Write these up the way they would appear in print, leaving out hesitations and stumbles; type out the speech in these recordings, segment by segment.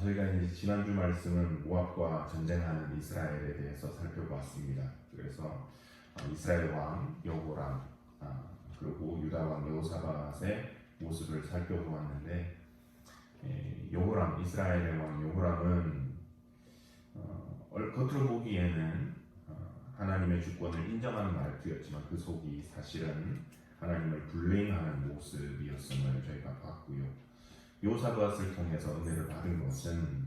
저희가 이제 지난주 말씀은 모압과 전쟁하는 이스라엘에 대해서 살펴보았습니다. 그래서 이스라엘 왕 여호람 그리고 유다 왕 여호사밧의 모습을 살펴보았는데, 여호람, 이스라엘의 왕 여호람은 겉으로 보기에는 하나님의 주권을 인정하는 말투였지만 그 속이 사실은 하나님을 불행하는 모습이었음을 저희가 봤고요. 여호사밧을 통해서 은혜를 받은 것은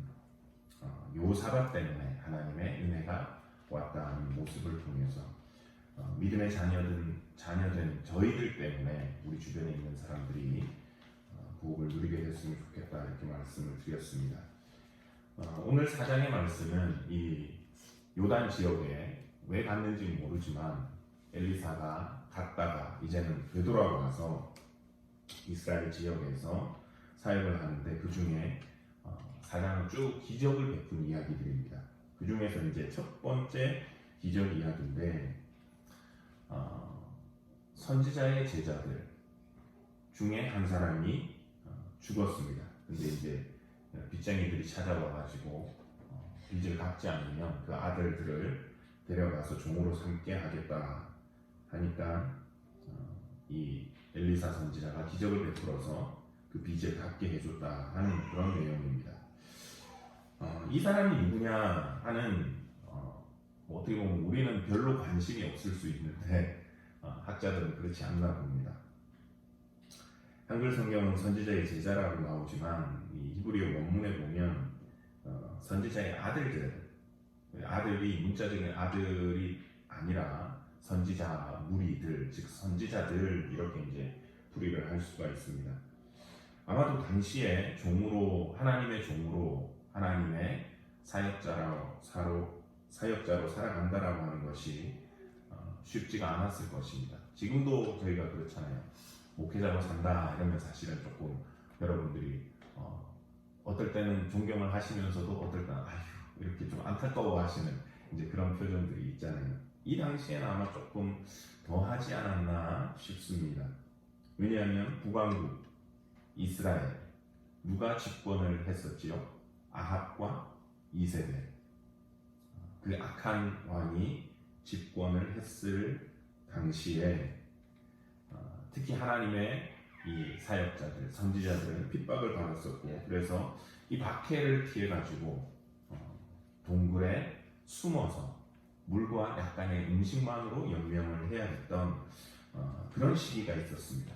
여호사밧 때문에 하나님의 은혜가 왔다는 모습을 통해서 믿음의 자녀된 저희들 때문에 우리 주변에 있는 사람들이 복을 누리게 됐으면 좋겠다, 이렇게 말씀을 드렸습니다. 오늘 4장의 말씀은 이 요단 지역에 왜 갔는지 모르지만 엘리사가 갔다가 이제는 되돌아와서 이스라엘 지역에서 사역을 하는데, 그 중에 4장은 쭉 기적을 베푼 이야기들입니다. 그 중에서 이제 첫 번째 기적 이야기인데, 선지자의 제자들 중에 한 사람이 죽었습니다. 근데 이제 빚쟁이들이 찾아와가지고 빚을 갚지 않으면 그 아들들을 데려가서 종으로 삼게 하겠다 하니까 이 엘리사 선지자가 기적을 베풀어서 그 빚을 갚게 해줬다 하는 그런 내용입니다. 이 사람이 누구냐 하는 어떻게 보면 우리는 별로 관심이 없을 수 있는데 학자들은 그렇지 않나 봅니다. 한글 성경은 선지자의 제자라고 나오지만 이 히브리어 원문에 보면 선지자의 아들이 문자적인 아들이 아니라 선지자 무리들, 즉 선지자들, 이렇게 이제 풀이를 할 수가 있습니다. 아마도 당시에 하나님의 종으로 하나님의 사역자로 살아간다라고 하는 것이 쉽지가 않았을 것입니다. 지금도 저희가 그렇잖아요. 목회자로 산다 이러면 사실은 조금 여러분들이 어떨 때는 존경을 하시면서도 어떨 때는 이렇게 좀 안타까워하시는 이제 그런 표정들이 있잖아요. 이 당시에는 아마 조금 더 하지 않았나 싶습니다. 왜냐하면 북왕국 이스라엘, 누가 집권을 했었지요? 아합과 이세벨, 그 악한 왕이 집권을 했을 당시에 특히 하나님의 이 사역자들, 선지자들은 핍박을 받았었고, 그래서 이 박해를 피해가지고 동굴에 숨어서 물과 약간의 음식만으로 연명을 해야 했던 그런 시기가 있었습니다.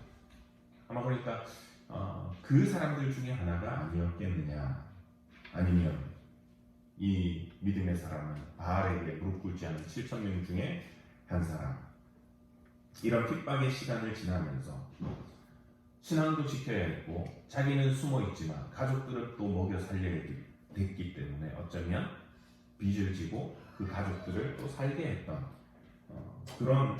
아마 그러니까 그 사람들 중에 하나가 아니었겠느냐, 아니면 이 믿음의 사람은 바알에게 무릎 꿇지 않은 7,000명 중에 한 사람, 이런 핍박의 시간을 지나면서 신앙도 지켜야 했고 자기는 숨어 있지만 가족들을 또 먹여 살려야 됐기 때문에 어쩌면 빚을 지고 그 가족들을 또 살게 했던 그런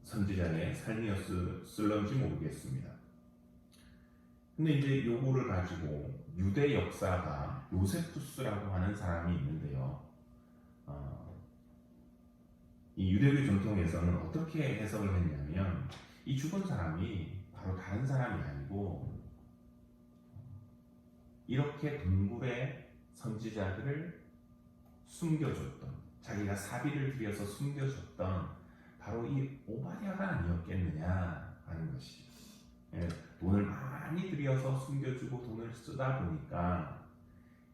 선지자의 삶이었을런지 모르겠습니다. 근데 이제 요거를 가지고 유대 역사가 요세푸스라고 하는 사람이 있는데요. 이 유대교 전통에서는 어떻게 해석을 했냐면, 이 죽은 사람이 바로 다른 사람이 아니고 이렇게 동굴에 선지자들을 숨겨줬던, 자기가 사비를 들여서 숨겨줬던 바로 이 오바댜가 아니었겠느냐 하는 것이, 돈을 많이 들여서 숨겨주고 돈을 쓰다 보니까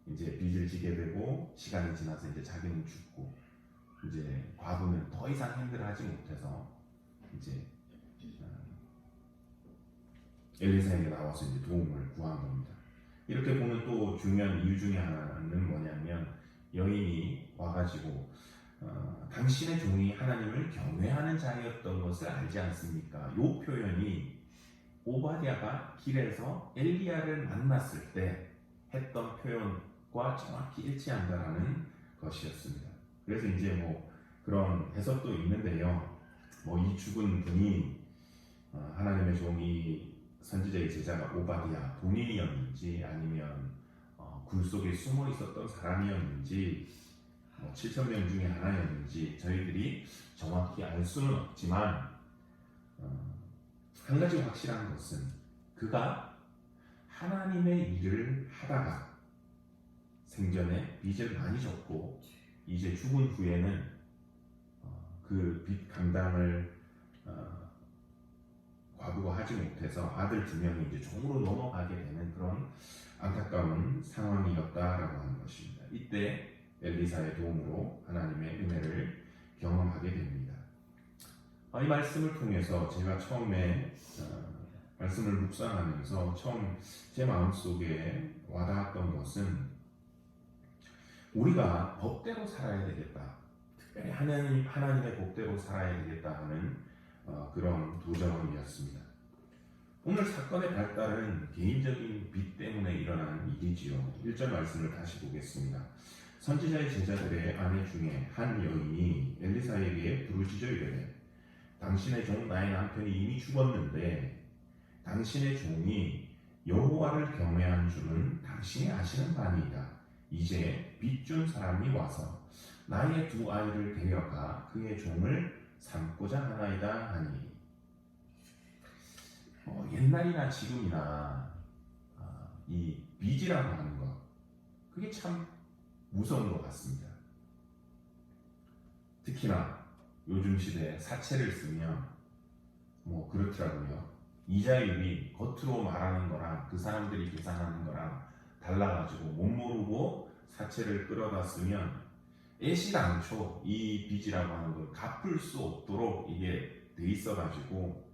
이제 빚을 지게 되고 시간이 지나서 이제 자기는 죽고 이제 과부는 더 이상 핸들하지 못해서 이제 엘리사에게 나와서 이제 도움을 구한 겁니다. 이렇게 보면 또 중요한 이유 중에 하나는 뭐냐면, 여인이 와가지고 당신의 종이 하나님을 경외하는 자였던 것을 알지 않습니까? 이 표현이 오바댜가 길에서 엘리야를 만났을 때 했던 표현과 정확히 일치한다라는 것이었습니다. 그래서 이제 뭐 그런 해석도 있는데요. 뭐 이 죽은 분이 하나님의 종이 선지자의 제자가 오바댜 본인이었는지 아니면 굴 속에 숨어 있었던 사람이었는지 7,000명 중에 하나였는지 저희들이 정확히 알 수는 없지만, 한 가지 확실한 것은 그가 하나님의 일을 하다가 생전에 빚을 많이 졌고 이제 죽은 후에는 그 빚 감당을 과부하하지 못해서 아들 2명이 이제 종으로 넘어가게 되는 그런 안타까운 상황이었다라고 하는 것입니다. 이때 엘리사의 도움으로 하나님의 은혜를 경험하게 됩니다. 이 말씀을 통해서 제가 처음에 말씀을 묵상하면서 처음 제 마음속에 와닿았던 것은 우리가 법대로 살아야 되겠다. 특별히 하나님의 법대로 살아야 되겠다 하는 그런 도전이었습니다. 오늘 사건의 발달은 개인적인 빚 때문에 일어난 일이지요. 1절 말씀을 다시 보겠습니다. 선지자의 제자들의 아내 중에 한 여인이 엘리사에게 부르짖어 이르되 당신의 종 나의 남편이 이미 죽었는데 당신의 종이 여호와를 경외한 줄은 당신이 아시는 바니이다. 이제 빚준 사람이 와서 나의 2 아이를 데려가 그의 종을 삼고자 하나이다 하니 옛날이나 지금이나 이 빚이라고 하는 것 그게 참 무서운 것 같습니다. 특히나 요즘 시대에 사채를 쓰면 그렇더라고요. 이자율이 겉으로 말하는 거랑 그 사람들이 계산하는 거랑 달라가지고 못 모르고 사채를 끌어다 쓰면 애시당초 이 빚이라고 하는 걸 갚을 수 없도록 이게 돼 있어가지고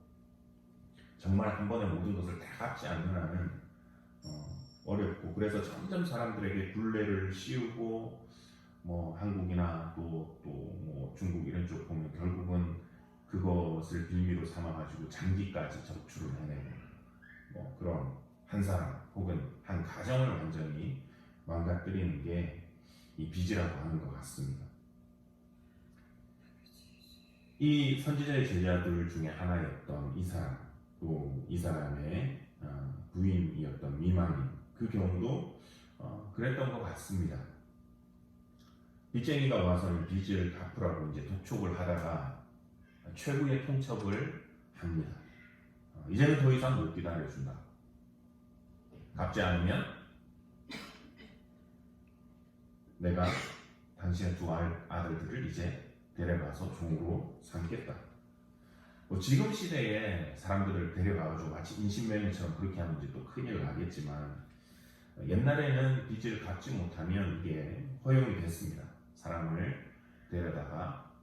정말 한 번에 모든 것을 다 갚지 않는 한은 어렵고 그래서 점점 사람들에게 굴레를 씌우고 한국이나 또 중국 이런 쪽 보면 결국은 그것을 빌미로 삼아가지고 장기까지 적출을 해내고 그런 한 사람 혹은 한 가정을 완전히 망가뜨리는 게 이 빚이라고 하는 것 같습니다. 이 선지자의 제자들 중에 하나였던 이 사람 또 이 사람의 부인이었던 미망인 그 경우도 그랬던 것 같습니다. 빚쟁이가 와서 빚을 갚으라고 이제 독촉을 하다가 최후의 통첩을 합니다. 이제는 더 이상 못 기다려준다. 갚지 않으면 내가 당신의 2 아들들을 이제 데려가서 종으로 삼겠다. 지금 시대에 사람들을 데려가가지고 마치 인신매매처럼 그렇게 하면 이제 또 큰일 나겠지만 옛날에는 빚을 갚지 못하면 이게 허용이 됐습니다. 사람을 데려다가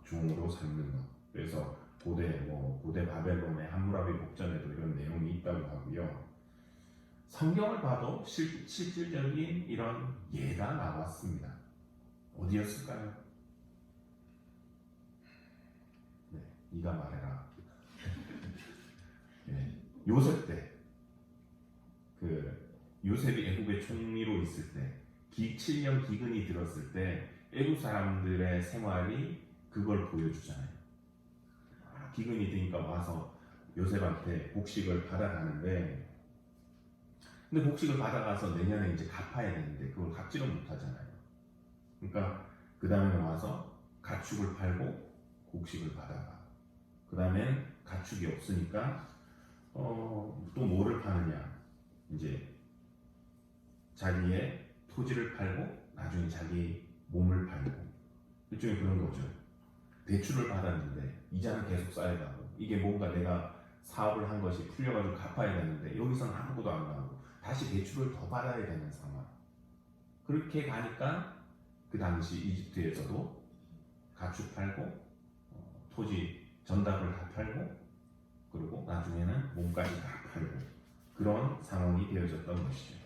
종으로 삼는 것. 그래서 고대 바벨론의 함무라비 복전에도 이런 내용이 있다고 하고요. 성경을 봐도 실질적인 이런 예가 나왔습니다. 어디였을까요? 네, 네가 말해라. 네, 요셉 때, 요셉이 애굽의 총리로 있을 때, 7년 기근이 들었을 때 애굽 사람들의 생활이 그걸 보여주잖아요. 기근이 되니까 와서 요셉한테 복식을 받아가는데 근데 복식을 받아가서 내년에 이제 갚아야 되는데 그걸 갚지를 못하잖아요. 그러니까 그 다음에 와서 가축을 팔고 곡식을 받아가. 그 다음엔 가축이 없으니까 또 뭐를 파느냐. 이제 자기의 토지를 팔고 나중에 자기 몸을 팔고 일종의 그런 거죠. 대출을 받았는데 이자는 계속 쌓여가고 이게 뭔가 내가 사업을 한 것이 풀려가지고 갚아야 되는데 여기서는 아무것도 안 나오고 다시 대출을 더 받아야 되는 상황. 그렇게 가니까 그 당시 이집트에서도 가축 팔고 토지 전답을 다 팔고 그리고 나중에는 몸까지 다 팔고 그런 상황이 되어졌던 것이죠.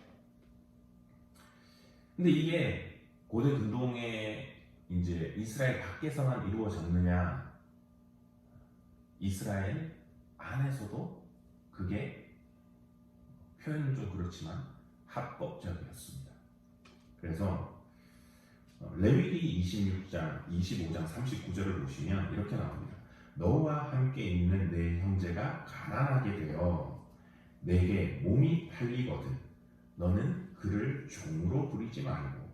근데 이게 고대 근동에 이제 이스라엘 밖에서만 이루어졌느냐? 이스라엘 안에서도 그게 표현은 좀 그렇지만 합법적이었습니다. 그래서 레위기 26장, 25장 39절을 보시면 이렇게 나옵니다. 너와 함께 있는 내 형제가 가난하게 되어 내게 몸이 팔리거든 너는 그를 종으로 부리지 말고.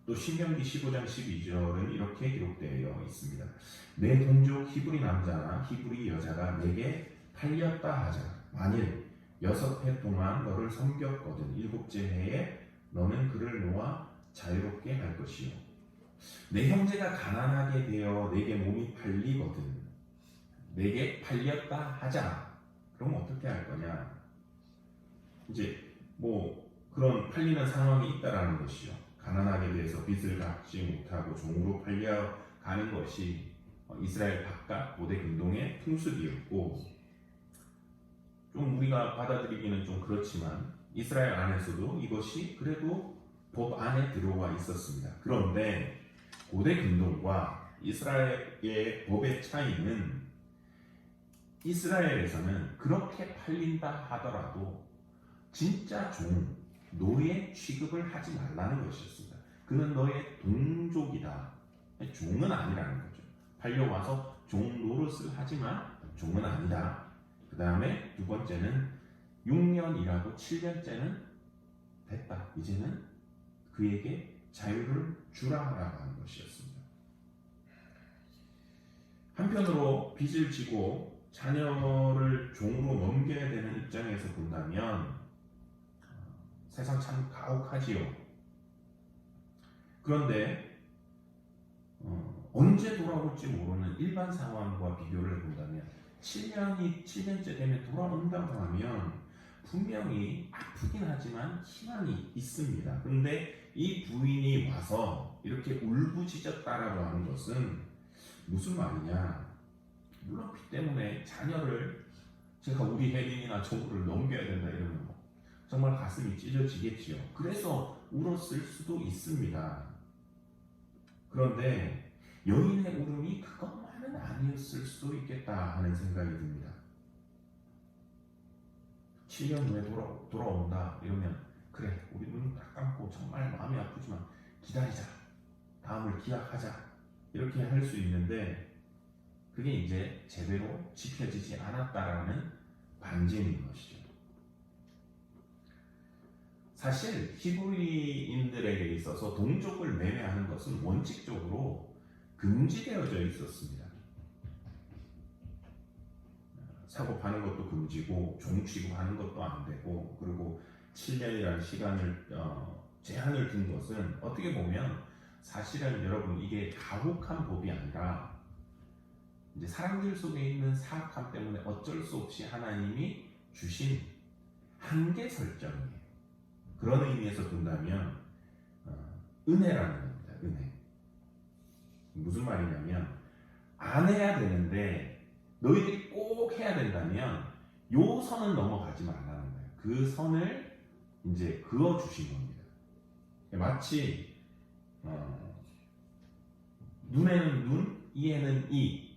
또 신명기 15장 12절은 이렇게 기록되어 있습니다. 내 동족 히브리 남자나 히브리 여자가 내게 팔렸다 하자. 만일 6해 동안 너를 섬겼거든 7째 해에 너는 그를 놓아 자유롭게 할 것이요 내 형제가 가난하게 되어 내게 몸이 팔리거든 내게 팔렸다 하자. 그럼 어떻게 할 거냐? 이제 뭐 그런 팔리는 상황이 있다라는 것이요. 가난하게 돼서 빚을 갚지 못하고 종으로 팔려가는 것이 이스라엘 바깥 고대 근동의 풍습이었고, 좀 우리가 받아들이기는 좀 그렇지만 이스라엘 안에서도 이것이 그래도 법 안에 들어와 있었습니다. 그런데 고대 근동과 이스라엘의 법의 차이는, 이스라엘에서는 그렇게 팔린다 하더라도 진짜 종, 노예 취급을 하지 말라는 것이었습니다. 그는 너의 동족이다. 종은 아니라는 거죠. 팔려와서 종 노릇을 하지만 종은 아니다. 그 다음에 두 번째는 6년 일하고 7년째는 됐다. 이제는 그에게 자유를 주라라고 하는 것이었습니다. 한편으로 빚을 지고 자녀를 종으로 넘겨야 되는 입장에서 본다면 세상 참 가혹하지요. 그런데 언제 돌아올지 모르는 일반 상황과 비교를 본다면 7년째 되면 돌아온다고 하면 분명히 아프긴 하지만 희망이 있습니다. 그런데 이 부인이 와서 이렇게 울부짖었다라고 하는 것은 무슨 말이냐? 물론 빚 때문에 자녀를 제가 우리 혜린이나 정우를 넘겨야 된다 이러면 정말 가슴이 찢어지겠지요. 그래서 울었을 수도 있습니다. 그런데 여인의 울음이 그것만은 아니었을 수도 있겠다 하는 생각이 듭니다. 7년 후에 돌아온다 이러면 그래 우리 눈 딱 감고 정말 마음이 아프지만 기다리자, 다음을 기약하자 이렇게 할 수 있는데, 그게 이제 제대로 지켜지지 않았다라는 반증인 것이죠. 사실 히브리인들에게 있어서 동족을 매매하는 것은 원칙적으로 금지되어져 있었습니다. 사고 파는 것도 금지고 종 취급하는 것도 안 되고, 그리고 7년이라는 시간을 제한을 둔 것은 어떻게 보면 사실은 여러분 이게 가혹한 법이 아니라 이제 사람들 속에 있는 사악함 때문에 어쩔 수 없이 하나님이 주신 한계 설정이에요. 그런 의미에서 본다면 은혜라는 겁니다. 은혜. 무슨 말이냐면 안 해야 되는데 너희들이 꼭 해야 된다면 요 선은 넘어가지 말라는 거예요. 그 선을 이제 그어 주신 겁니다. 마치 눈에는 눈, 이에는 이,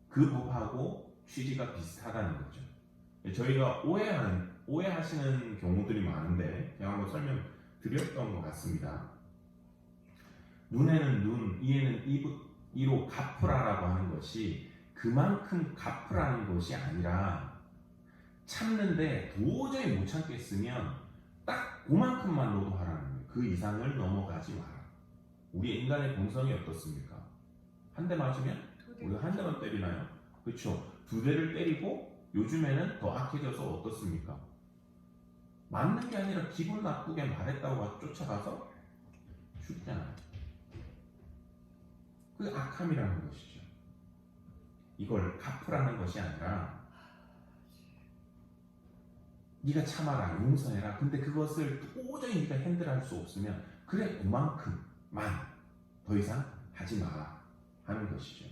그 법하고 취지가 비슷하다는 거죠. 저희가 오해하시는 경우들이 많은데 제가 한번 설명드렸던 것 같습니다. 눈에는 눈, 이에는 이로 갚으라라고 하는 것이 그만큼 갚으라는 것이 아니라 참는데 도저히 못 참겠으면 딱 그만큼만 너도 하라는 거예요. 그 이상을 넘어가지 마라. 우리 인간의 본성이 어떻습니까? 한 대 맞으면 우리가 한 대만 때리나요? 그렇죠. 두 대를 때리고 요즘에는 더 악해져서 어떻습니까? 맞는 게 아니라 기분 나쁘게 말했다고 쫓아가서 죽잖아요. 그 악함이라는 것이죠. 이걸 갚으라는 것이 아니라 네가 참아라, 용서해라. 근데 그것을 도저히 네가 핸들할 수 없으면 그래 그만큼만 더 이상 하지 마라 하는 것이죠.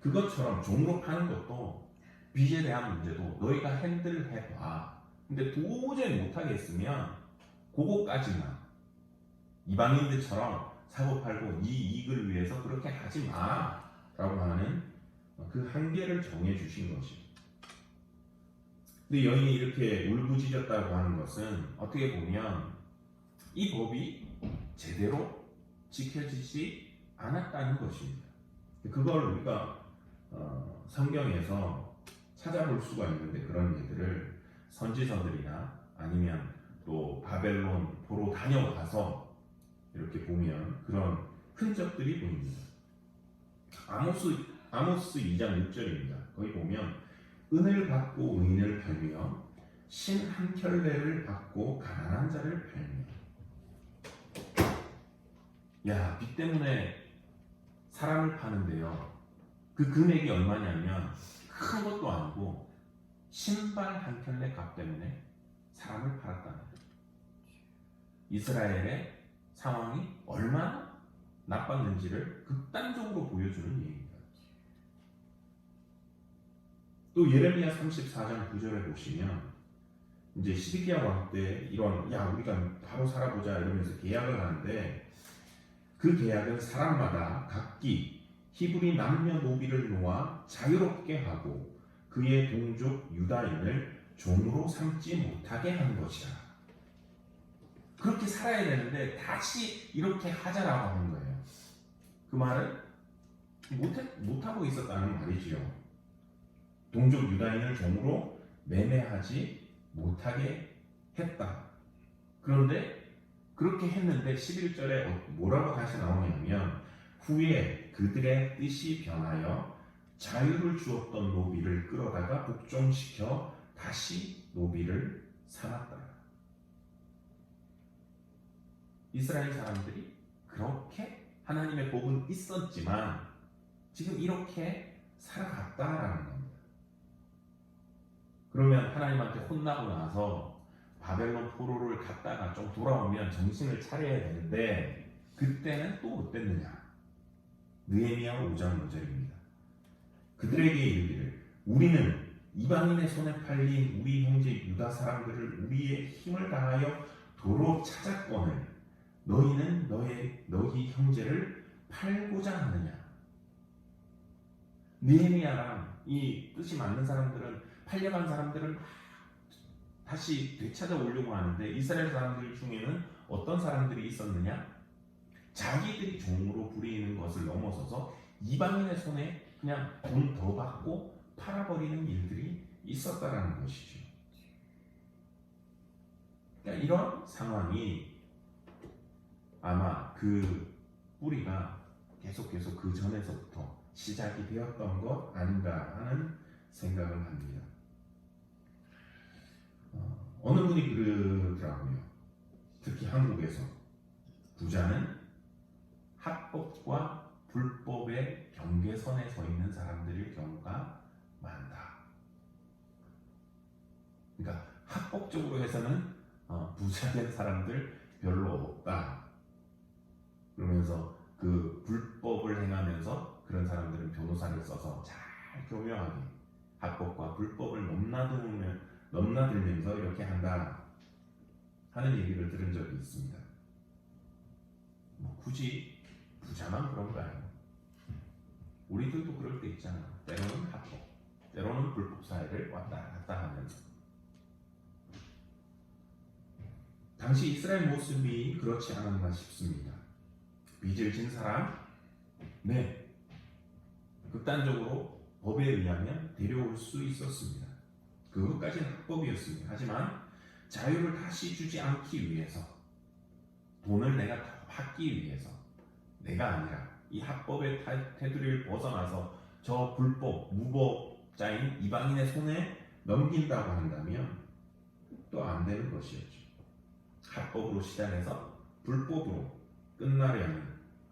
그것처럼 종으로 파는 것도 빚에 대한 문제도 너희가 핸들해봐. 근데 도저히 못하겠으면 그거까지만 이방인들처럼 사고 팔고 이 이익을 위해서 그렇게 하지 마 라고 하는 그 한계를 정해주신 것이죠. 근데 여인이 이렇게 울부짖었다고 하는 것은 어떻게 보면 이 법이 제대로 지켜지지 않았다는 것입니다. 그걸 우리가 성경에서 찾아볼 수가 있는데, 그런 예들을 선지서들이나 아니면 또 바벨론 보러 다녀가서 이렇게 보면 그런 흔적들이 보입니다. 아모스 2장 6절입니다. 거기 보면 은을 받고 의인을 팔며 신 한 켤레를 받고 가난한 자를 팔며. 야, 빚 때문에 사람을 파는데요. 그 금액이 얼마냐면 큰 것도 아니고 신발 한 켤레 값 때문에 사람을 팔았다는 거예요. 이스라엘의 상황이 얼마나 나빴는지를 극단적으로 보여주는 얘기입니다. 또 예레미야 34장 9절에 보시면 이제 시드기야 왕 때 이런 야 우리가 바로 살아보자 이러면서 계약을 하는데 그 계약은 사람마다 각기 히브리 남녀노비를 놓아 자유롭게 하고 그의 동족 유다인을 종으로 삼지 못하게 하는 것이라. 그렇게 살아야 되는데 다시 이렇게 하자라고 하는 거예요. 그 말은 못하고 있었다는 말이지요. 동족 유다인을 종으로 매매하지 못하게 했다. 그런데 그렇게 했는데 11절에 뭐라고 다시 나오냐면 후에 그들의 뜻이 변하여 자유를 주었던 노비를 끌어다가 복종시켜 다시 노비를 삼았다. 이스라엘 사람들이 그렇게 하나님의 복은 있었지만 지금 이렇게 살아갔다라는 겁니다. 그러면 하나님한테 혼나고 나서 바벨론 포로를 갔다가 좀 돌아오면 정신을 차려야 되는데 그때는 또 어땠느냐? 느헤미야 5장 5절입니다. 그들에게 이르기를 우리는 이방인의 손에 팔린 우리 형제 유다 사람들을 우리의 힘을 다하여 도로 찾았거늘 너희는 너희 형제를 팔고자 하느냐? 느헤미야랑 이 뜻이 맞는 사람들은 팔려간 사람들은 다시 되찾아오려고 하는데 이스라엘 사람들 중에는 어떤 사람들이 있었느냐? 자기들이 종으로 부리는 것을 넘어서서 이방인의 손에 그냥 돈 더 받고 팔아버리는 일들이 있었다라는 것이죠. 그러니까 이런 상황이 아마 그 뿌리가 계속 그 전에서부터 시작이 되었던 것 아닌가 하는 생각을 합니다. 어느 분이 그러더라고요. 특히 한국에서 부자는 합법과 불법의 경계선에 서 있는 사람들일 경우가 많다. 그러니까 합법적으로 해서는 부자된 사람들 별로 없다. 그러면서 그 불법을 행하면서 그런 사람들은 변호사를 써서 잘 교묘하게 합법과 불법을 넘나들면서 이렇게 한다 하는 얘기를 들은 적이 있습니다. 굳이 부자만 그런가요? 우리들도 그럴 때 있잖아. 때로는 합법, 때로는 불법 사회를 왔다 갔다 하면서. 당시 이스라엘 모습이 그렇지 않았나 싶습니다. 빚을 진 사람, 네, 극단적으로 법에 의하면 데려올 수 있었습니다. 그것까지는 합법이었습니다. 하지만 자유를 다시 주지 않기 위해서, 돈을 내가 더 받기 위해서, 내가 아니라 이 합법의 테두리를 벗어나서 저 불법, 무법자인 이방인의 손에 넘긴다고 한다면 또 안 되는 것이었죠. 합법으로 시작해서 불법으로 끝나려는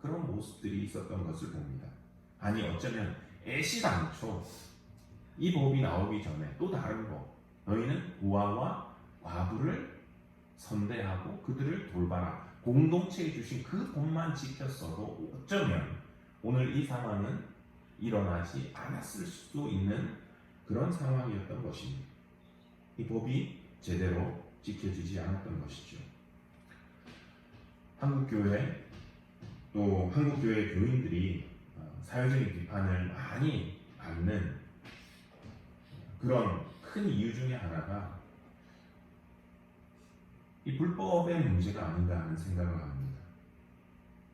그런 모습들이 있었던 것을 봅니다. 아니 어쩌면 애시당초 이 법이 나오기 전에 또 다른 법, 너희는 고아와 과부를 선대하고 그들을 돌봐라, 공동체에 주신 그 법만 지켰어도 어쩌면 오늘 이 상황은 일어나지 않았을 수도 있는 그런 상황이었던 것입니다. 이 법이 제대로 지켜지지 않았던 것이죠. 한국교회 또 한국교회 교인들이 사회적인 비판을 많이 받는 그런 큰 이유 중에 하나가 이 불법의 문제가 아닌가 하는 생각을 합니다.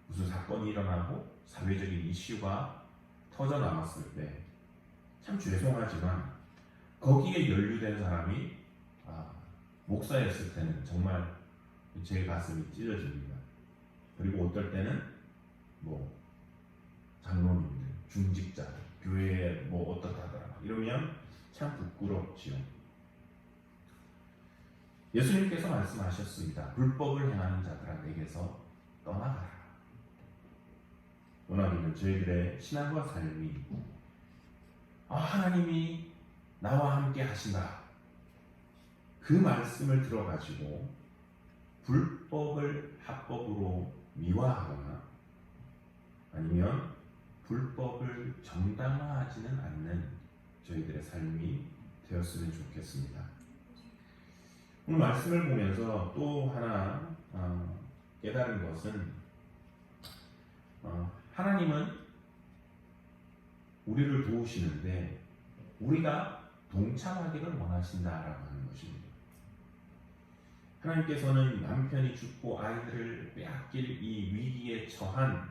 무슨 사건이 일어나고 사회적인 이슈가 터져나왔을 때 참 죄송하지만 거기에 연루된 사람이 목사였을 때는 정말 제 가슴이 찢어집니다. 그리고 어떨 때는 장로님들, 중직자, 교회에 어떻다더라 이러면 참 부끄럽지요. 예수님께서 말씀하셨습니다. 불법을 행하는 자들아 내게서 떠나가라. 원하기는 저희들의 신앙과 삶이 하나님이 나와 함께 하신다. 그 말씀을 들어가지고 불법을 합법으로 미화하거나 아니면 불법을 정당화하지는 않는 저희들의 삶이 되었으면 좋겠습니다. 오늘 말씀을 보면서 또 하나 깨달은 것은 하나님은 우리를 도우시는데 우리가 동참하기를 원하신다라고 하는 것입니다. 하나님께서는 남편이 죽고 아이들을 빼앗길 이 위기에 처한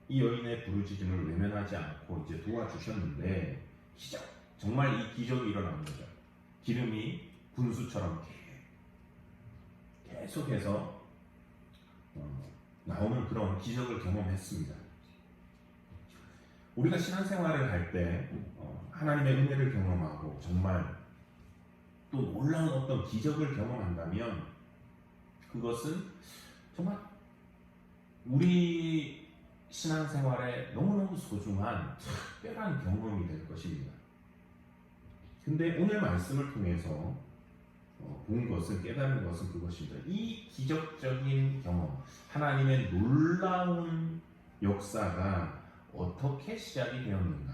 이 여인의 부르짖음을 외면하지 않고 이제 도와주셨는데 기적, 정말 이 기적이 일어난 거죠. 기름이 분수처럼 계속해서 나오는 그런 기적을 경험했습니다. 우리가 신앙생활을 할 때 하나님의 은혜를 경험하고 정말 또 놀라운 어떤 기적을 경험한다면 그것은 정말 우리 신앙생활에 너무너무 소중한 특별한 경험이 될 것입니다. 근데 오늘 말씀을 통해서 본 것은, 깨달은 것은 그것입니다. 이 기적적인 경험, 하나님의 놀라운 역사가 어떻게 시작이 되었는가?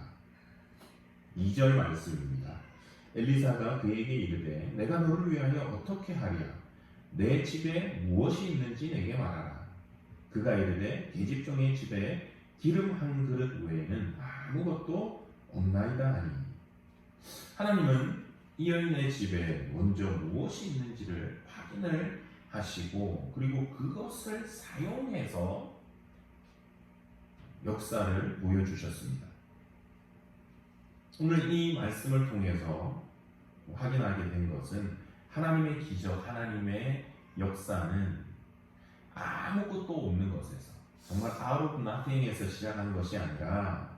2절 말씀입니다. 엘리사가 그에게 이르되 내가 너를 위하여 어떻게 하랴? 내 집에 무엇이 있는지 내게 말하라. 그가 이르되 계집종의 집에 기름 한 그릇 외에는 아무것도 없나이다 하니. 하나님은 이 여인의 집에 먼저 무엇이 있는지를 확인을 하시고 그리고 그것을 사용해서 역사를 보여주셨습니다. 오늘 이 말씀을 통해서 확인하게 된 것은 하나님의 기적, 하나님의 역사는 아무것도 없는 것에서 정말 out of nothing에서 시작한 것이 아니라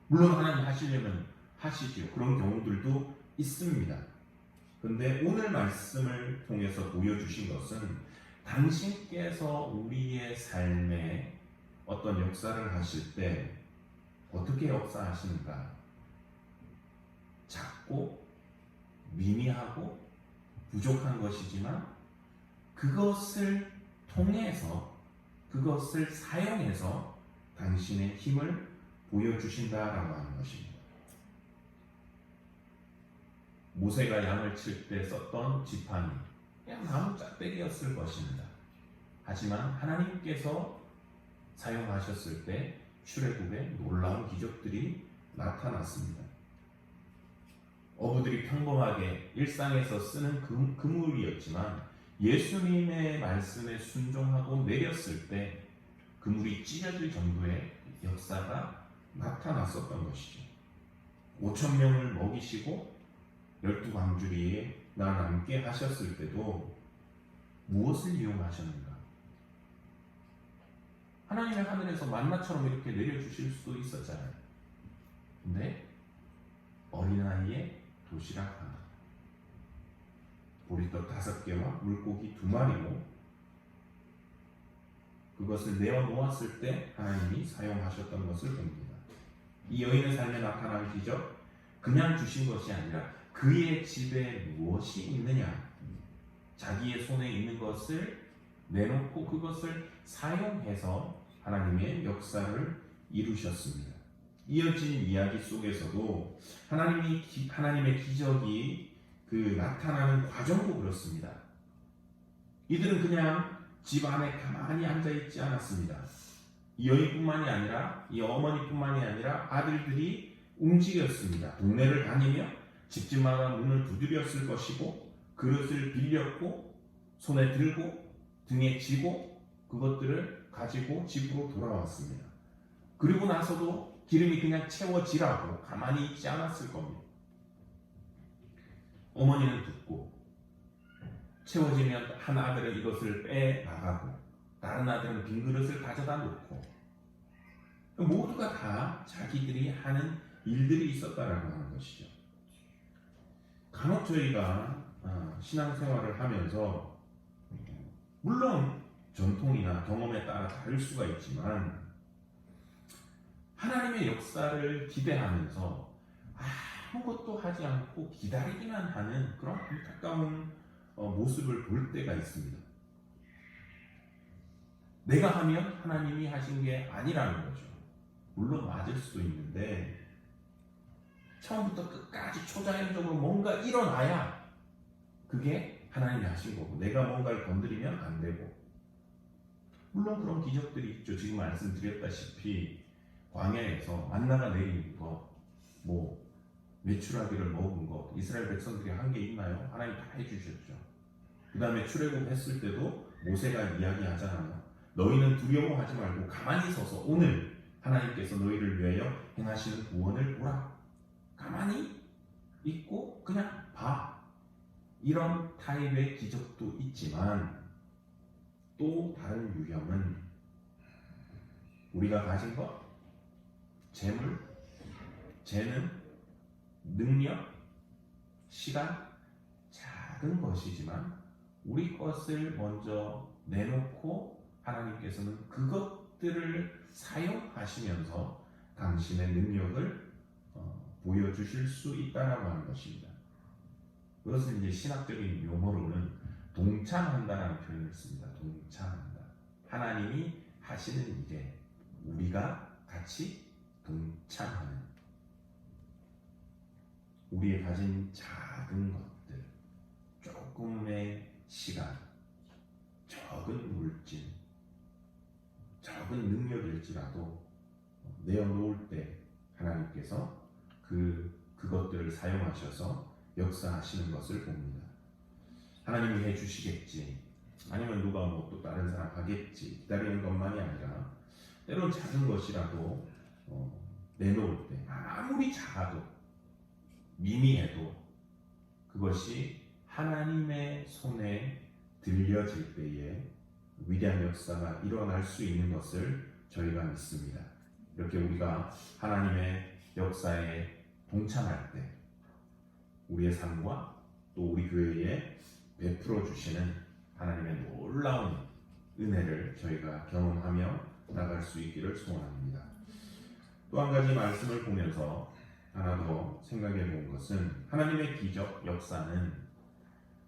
물론 하나님 하시려면 하시지요. 그런 경우들도 있습니다. 그런데 오늘 말씀을 통해서 보여주신 것은 당신께서 우리의 삶에 어떤 역사를 하실 때 어떻게 역사하시는가? 작고 미미하고 부족한 것이지만 그것을 통해서 그것을 사용해서 당신의 힘을 보여주신다라고 하는 것입니다. 모세가 양을 칠 때 썼던 지팡이 그냥 나무 짝대기였을 것입니다. 하지만 하나님께서 사용하셨을 때 출애굽에 놀라운 기적들이 나타났습니다. 어부들이 평범하게 일상에서 쓰는 그물이었지만 예수님의 말씀에 순종하고 내렸을 때 그물이 찢어질 정도의 역사가 나타났었던 것이죠. 5,000명을 먹이시고 12광주리에 나 남게 하셨을 때도 무엇을 이용하셨는가? 하나님의 하늘에서 만나처럼 이렇게 내려주실 수도 있었잖아요. 근데 어린아이의 도시락 하나, 보리떡 5개와 물고기 2마리로 그것을 내어 놓았을 때 하나님이 사용하셨던 것을 봅니다. 이 여인의 삶에 나타난 기적, 그냥 주신 것이 아니라 그의 집에 무엇이 있느냐, 자기의 손에 있는 것을 내놓고 그것을 사용해서 하나님의 역사를 이루셨습니다. 이어진 이야기 속에서도 하나님의 기적이 나타나는 과정도 그렇습니다. 이들은 그냥 집 안에 가만히 앉아 있지 않았습니다. 이 여인뿐만이 아니라 이 어머니뿐만이 아니라 아들들이 움직였습니다. 동네를 다니며 집집마다 문을 두드렸을 것이고 그릇을 빌렸고 손에 들고 등에 지고 그것들을 가지고 집으로 돌아왔습니다. 그리고 나서도 기름이 그냥 채워지라고 가만히 있지 않았을 겁니다. 어머니는 듣고 채워지면 한 아들은 이것을 빼나가고 다른 아들은 빈 그릇을 가져다 놓고 모두가 다 자기들이 하는 일들이 있었다라고 하는 것이죠. 간혹 저희가 신앙생활을 하면서 물론 전통이나 경험에 따라 다를 수가 있지만 하나님의 역사를 기대하면서 아무것도 하지 않고 기다리기만 하는 그런 안타까운 모습을 볼 때가 있습니다. 내가 하면 하나님이 하신 게 아니라는 거죠. 물론 맞을 수도 있는데 처음부터 끝까지 초자연적으로 뭔가 일어나야 그게 하나님이 하신 거고 내가 뭔가를 건드리면 안 되고 물론 그런 기적들이 있죠. 지금 말씀드렸다시피 광야에서 만나가 내린 것, 뭐 메추라기를 먹은 것 이스라엘 백성들이 한 게 있나요? 하나님 다 해주셨죠. 그 다음에 출애굽했을 때도 모세가 이야기하잖아요. 너희는 두려워하지 말고 가만히 서서 오늘 하나님께서 너희를 위하여 행하시는 구원을 보라. 가만히 있고 그냥 봐. 이런 타입의 기적도 있지만 또 다른 유형은 우리가 가진 것, 재물, 재능, 능력, 시간, 작은 것이지만 우리 것을 먼저 내놓고 하나님께서는 그것들을 사용하시면서 당신의 능력을 보여주실 수 있다라고 하는 것입니다. 그것은 이제 신학적인 용어로는 동참한다라는 표현을 씁니다. 동참한다. 하나님이 하시는 일에 우리가 같이 동참하는 우리의 가진 작은 것들, 조금의 시간, 적은 물질, 적은 능력일지라도 내어놓을 때 하나님께서 그것들을 사용하셔서 역사하시는 것을 봅니다. 하나님이 해주시겠지, 아니면 누가 뭐 또 다른 사람 하겠지, 기다리는 것만이 아니라 때론 작은 것이라도 내놓을 때 아무리 작아도 미미해도 그것이 하나님의 손에 들려질 때에 위대한 역사가 일어날 수 있는 것을 저희가 믿습니다. 이렇게 우리가 하나님의 역사에 동참할 때 우리의 삶과 또 우리 교회에 베풀어 주시는 하나님의 놀라운 은혜를 저희가 경험하며 나갈 수 있기를 소원합니다. 또 한 가지 말씀을 보면서 하나 더 생각해 본 것은 하나님의 기적 역사는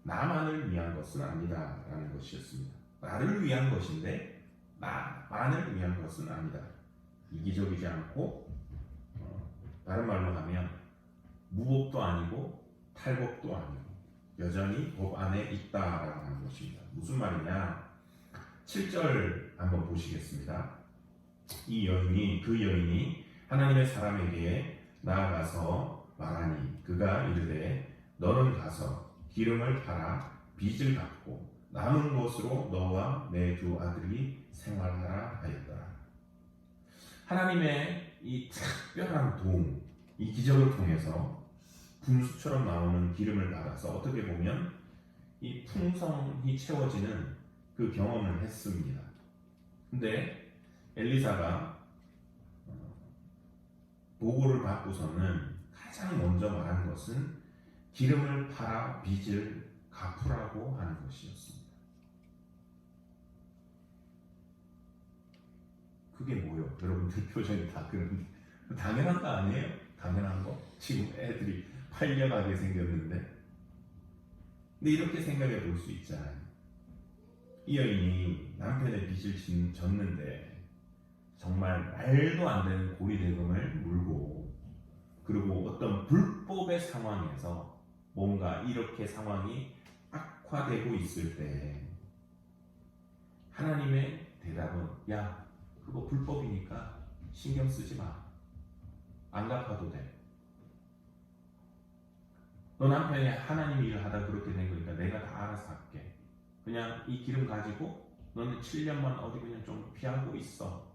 나만을 위한 것은 아니다라는 것이었습니다. 나를 위한 것인데 나만을 위한 것은 아니다. 이기적이지 않고 다른 말로 하면 무법도 아니고 탈법도 아니고 여전히 법 안에 있다라고 하는 것입니다. 무슨 말이냐? 7절 한번 보시겠습니다. 그 여인이 하나님의 사람에게 나아가서 말하니 그가 이르되 너는 가서 기름을 팔아 빚을 갚고 남은 것으로 너와 내 두 아들이 생활하라 하였더라. 하나님의 이 특별한 도움, 이 기적을 통해서 분수처럼 나오는 기름을 받아서 어떻게 보면 이 풍성이 채워지는 그 경험을 했습니다. 근데 엘리사가 보고를 받고서는 가장 먼저 말한 것은 기름을 팔아 빚을 갚으라고 하는 것이었습니다. 그게 뭐예요? 여러분들 표정이 다 그런데 당연한 거 아니에요? 당연한 거? 지금 애들이 팔려가게 생겼는데 근데 이렇게 생각해 볼 수 있잖아요. 이 여인이 남편의 빚을 졌는데 정말 말도 안 되는 고리대금을 물고 그리고 어떤 불법의 상황에서 뭔가 이렇게 상황이 악화되고 있을 때 하나님의 대답은 야 그거 불법이니까 신경 쓰지 마. 안 갚아도 돼. 너 남편이 하나님 일을 하다 그렇게 된 거니까 내가 다 알아서 할게. 그냥 이 기름 가지고 너는 7년만 어디 그냥 좀 피하고 있어.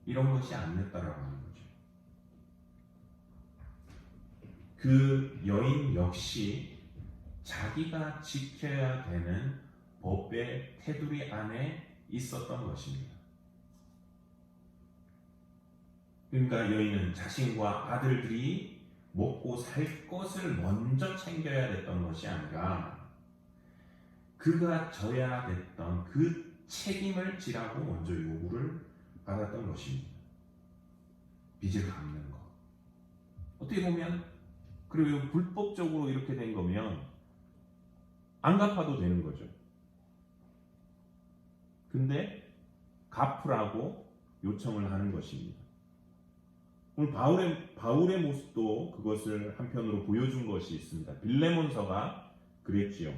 이런 것이 아니었다라고 하는 거죠. 그 여인 역시 자기가 지켜야 되는 법의 테두리 안에 있었던 것입니다. 그러니까 여인은 자신과 아들들이 먹고 살 것을 먼저 챙겨야 됐던 것이 아니라 그가 져야 됐던 그 책임을 지라고 먼저 요구를 받았던 것입니다. 빚을 갚는 것. 어떻게 보면 그리고 불법적으로 이렇게 된 거면 안 갚아도 되는 거죠. 근데 갚으라고 요청을 하는 것입니다. 오늘 바울의 모습도 그것을 한편으로 보여준 것이 있습니다. 빌레몬서가 그랬지요.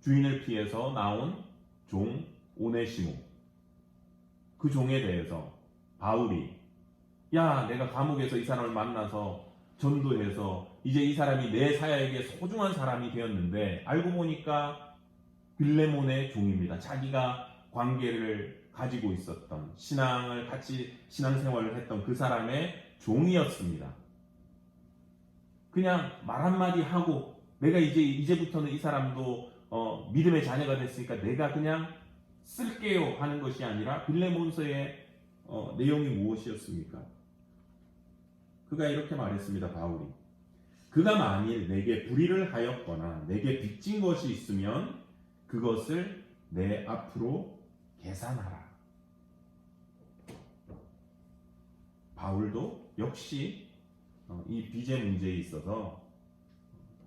주인을 피해서 나온 종 오네시모, 그 종에 대해서 바울이 야, 내가 감옥에서 이 사람을 만나서 전도해서 이제 이 사람이 내 사야에게 소중한 사람이 되었는데 알고 보니까 빌레몬의 종입니다. 자기가 관계를 가지고 있었던 신앙을 같이 신앙생활을 했던 그 사람의 종이었습니다. 그냥 말 한마디 하고 내가 이제부터는 이 사람도 믿음의 자녀가 됐으니까 내가 그냥 쓸게요 하는 것이 아니라 빌레몬서의 내용이 무엇이었습니까? 그가 이렇게 말했습니다. 바울이 그가 만일 내게 불의를 하였거나 내게 빚진 것이 있으면 그것을 내 앞으로 계산하라. 바울도 역시 이 빚의 문제에 있어서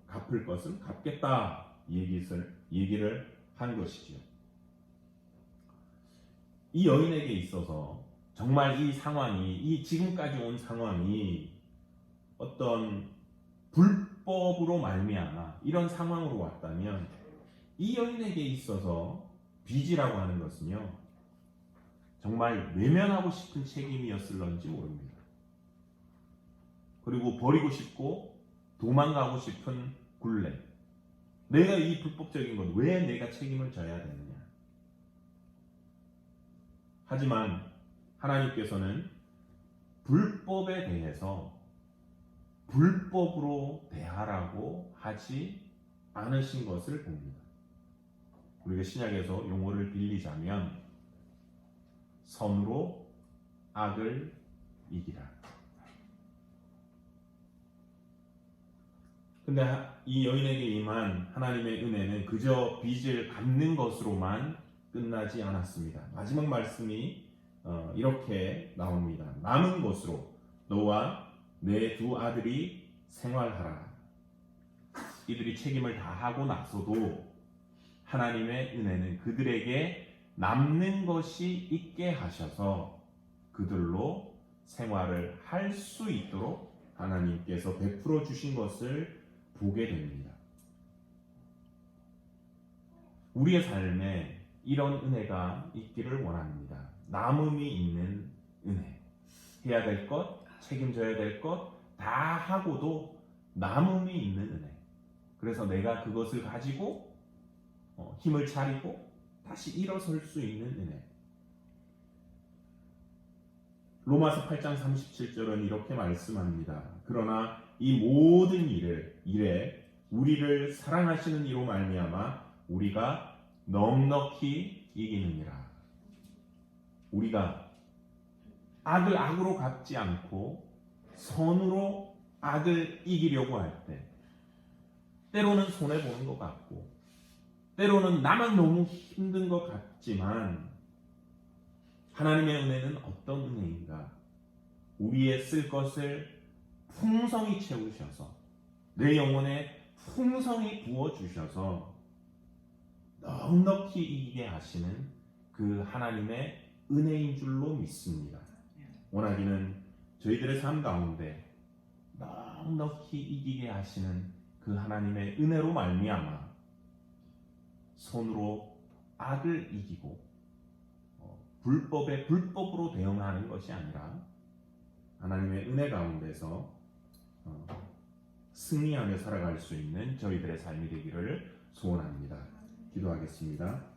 갚을 것은 갚겠다 얘기를 한 것이지요. 이 여인에게 있어서 정말 이 상황이, 이 지금까지 온 상황이 어떤 불법으로 말미암아 이런 상황으로 왔다면 이 여인에게 있어서 빚이라고 하는 것은요, 정말 외면하고 싶은 책임이었을런지 모릅니다. 그리고 버리고 싶고 도망가고 싶은 굴레. 내가 이 불법적인 건 왜 내가 책임을 져야 되느냐. 하지만 하나님께서는 불법에 대해서 불법으로 대하라고 하지 않으신 것을 봅니다. 우리가 신약에서 용어를 빌리자면 선으로 악을 이기라. 근데 이 여인에게 임한 하나님의 은혜는 그저 빚을 갚는 것으로만 끝나지 않았습니다. 마지막 말씀이 이렇게 나옵니다. 남은 것으로 너와 내 두 아들이 생활하라. 이들이 책임을 다하고 나서도 하나님의 은혜는 그들에게 남는 것이 있게 하셔서 그들로 생활을 할 수 있도록 하나님께서 베풀어 주신 것을 보게 됩니다. 우리의 삶에 이런 은혜가 있기를 원합니다. 남음이 있는 은혜. 해야 될 것, 책임져야 될 것 다 하고도 남음이 있는 은혜. 그래서 내가 그것을 가지고 힘을 차리고 다시 일어설 수 있는 은혜. 로마서 8장 37절은 이렇게 말씀합니다. 그러나 이 모든 일에 우리를 사랑하시는 이로 말미암아 우리가 넉넉히 이기느니라. 우리가 악을 악으로 갚지 않고 선으로 악을 이기려고 할 때 때로는 손해보는 것 같고 때로는 나만 너무 힘든 것 같지만 하나님의 은혜는 어떤 은혜인가? 우리의 쓸 것을 풍성히 채우셔서 내 영혼에 풍성히 부어주셔서 넉넉히 이기게 하시는 그 하나님의 은혜인 줄로 믿습니다. 원하기는 저희들의 삶 가운데 넉넉히 이기게 하시는 그 하나님의 은혜로 말미암아 손으로 악을 이기고 불법에 불법으로 대응하는 것이 아니라 하나님의 은혜 가운데서 승리하며 살아갈 수 있는 저희들의 삶이 되기를 소원합니다. 기도하겠습니다.